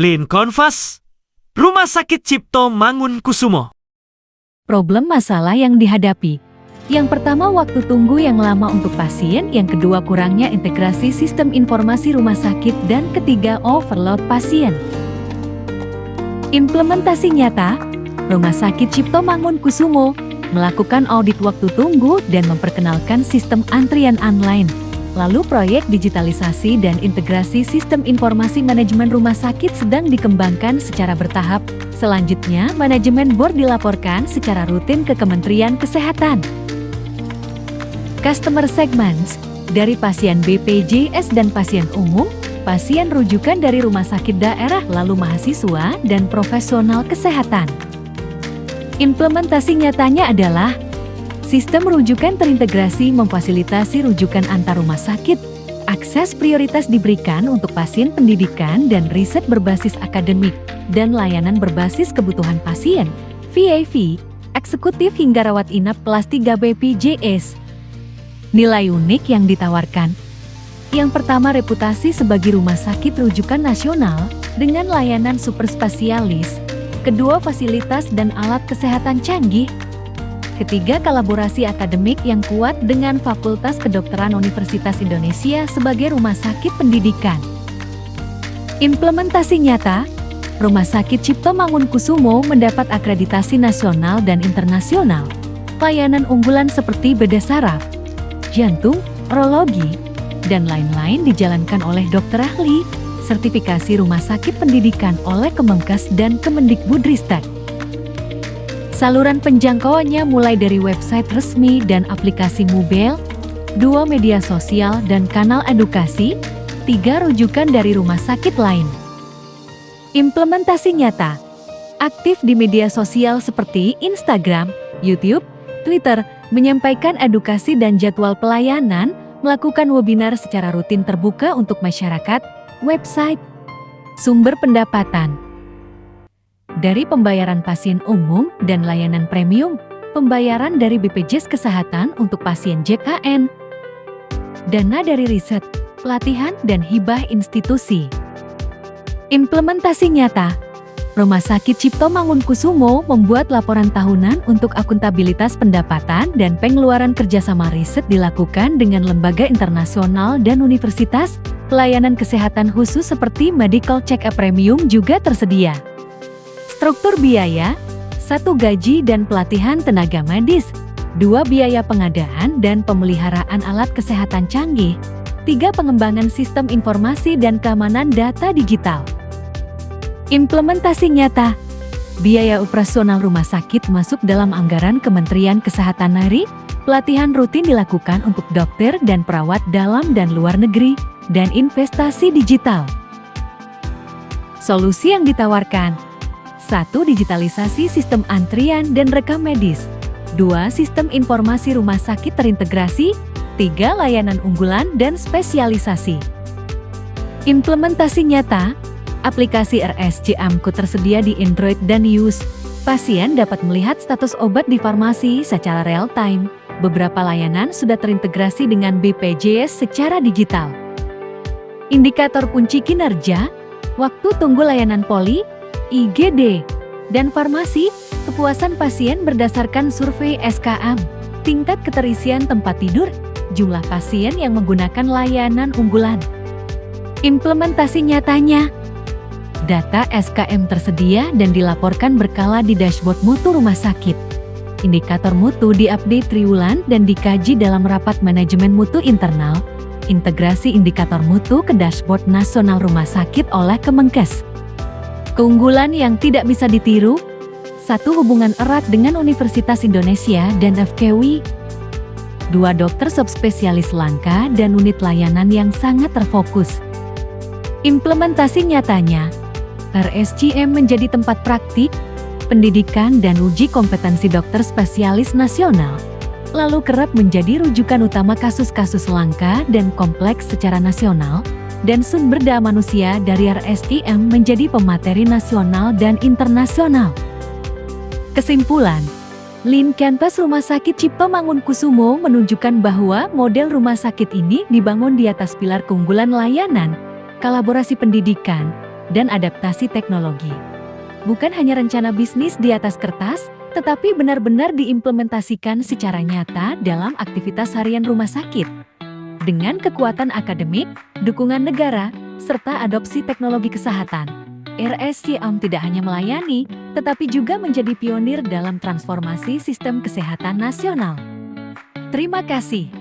Lin Konfas, Rumah Sakit Cipto Mangunkusumo. Problem masalah yang dihadapi. Yang pertama, waktu tunggu yang lama untuk pasien. Yang kedua, kurangnya integrasi sistem informasi rumah sakit. Dan ketiga, overload pasien. Implementasi nyata, Rumah Sakit Cipto Mangunkusumo melakukan audit waktu tunggu dan memperkenalkan sistem antrian online. Lalu proyek digitalisasi dan integrasi sistem informasi manajemen rumah sakit sedang dikembangkan secara bertahap. Selanjutnya, manajemen board dilaporkan secara rutin ke Kementerian Kesehatan. Customer segments, dari pasien BPJS dan pasien umum, pasien rujukan dari rumah sakit daerah, lalu mahasiswa dan profesional kesehatan. Implementasi nyatanya adalah sistem rujukan terintegrasi memfasilitasi rujukan antar rumah sakit. Akses prioritas diberikan untuk pasien pendidikan dan riset berbasis akademik, dan layanan berbasis kebutuhan pasien, VAV, eksekutif hingga rawat inap kelas 3 BPJS. Nilai unik yang ditawarkan. Yang pertama, reputasi sebagai rumah sakit rujukan nasional dengan layanan super spesialis. Kedua, fasilitas dan alat kesehatan canggih. Ketiga, kolaborasi akademik yang kuat dengan Fakultas Kedokteran Universitas Indonesia sebagai rumah sakit pendidikan. Implementasi nyata, Rumah Sakit Cipto Mangunkusumo mendapat akreditasi nasional dan internasional. Layanan unggulan seperti bedah saraf, jantung, urologi, dan lain-lain dijalankan oleh dokter ahli. Sertifikasi rumah sakit pendidikan oleh Kemenkes dan Kemendikbudristek. Saluran penjangkauannya mulai dari website resmi dan aplikasi mobile, 2 media sosial dan kanal edukasi, 3 rujukan dari rumah sakit lain. Implementasi nyata, aktif di media sosial seperti Instagram, YouTube, Twitter, menyampaikan edukasi dan jadwal pelayanan, melakukan webinar secara rutin terbuka untuk masyarakat, website, sumber pendapatan. Dari pembayaran pasien umum dan layanan premium, pembayaran dari BPJS Kesehatan untuk pasien JKN, dana dari riset, pelatihan dan hibah institusi. Implementasi nyata, Rumah Sakit Cipto Mangunkusumo membuat laporan tahunan untuk akuntabilitas pendapatan dan pengeluaran. Kerjasama riset dilakukan dengan lembaga internasional dan universitas. Pelayanan kesehatan khusus seperti medical check-up premium juga tersedia. Struktur biaya, 1 gaji dan pelatihan tenaga medis, 2 biaya pengadaan dan pemeliharaan alat kesehatan canggih, 3 pengembangan sistem informasi dan keamanan data digital. Implementasi nyata, biaya operasional rumah sakit masuk dalam anggaran Kementerian Kesehatan RI, pelatihan rutin dilakukan untuk dokter dan perawat dalam dan luar negeri, dan investasi digital. Solusi yang ditawarkan, 1. Digitalisasi sistem antrian dan rekam medis. 2. Sistem informasi rumah sakit terintegrasi. 3. Layanan unggulan dan spesialisasi. Implementasi nyata, aplikasi RSC Amku tersedia di Android dan iOS. Pasien dapat melihat status obat di farmasi secara real-time. Beberapa layanan sudah terintegrasi dengan BPJS secara digital. Indikator kunci kinerja, waktu tunggu layanan poli, IGD, dan farmasi, kepuasan pasien berdasarkan survei SKM, tingkat keterisian tempat tidur, jumlah pasien yang menggunakan layanan unggulan. Implementasi nyatanya, data SKM tersedia dan dilaporkan berkala di dashboard mutu rumah sakit. Indikator mutu diupdate triwulan dan dikaji dalam rapat manajemen mutu internal. Integrasi indikator mutu ke dashboard nasional rumah sakit oleh Kemenkes. Keunggulan yang tidak bisa ditiru, 1. Hubungan erat dengan Universitas Indonesia dan FKUI. 2. Dokter subspesialis langka dan unit layanan yang sangat terfokus. Implementasi nyatanya, RSCM menjadi tempat praktik, pendidikan dan uji kompetensi dokter spesialis nasional, lalu kerap menjadi rujukan utama kasus-kasus langka dan kompleks secara nasional, dan sumber daya manusia dari RSCM menjadi pemateri nasional dan internasional. Kesimpulan, Lin Campus Rumah Sakit Cipto Mangunkusumo menunjukkan bahwa model rumah sakit ini dibangun di atas pilar keunggulan layanan, kolaborasi pendidikan, dan adaptasi teknologi. Bukan hanya rencana bisnis di atas kertas, tetapi benar-benar diimplementasikan secara nyata dalam aktivitas harian rumah sakit. Dengan kekuatan akademik, dukungan negara, serta adopsi teknologi kesehatan, RSCM tidak hanya melayani, tetapi juga menjadi pionir dalam transformasi sistem kesehatan nasional. Terima kasih.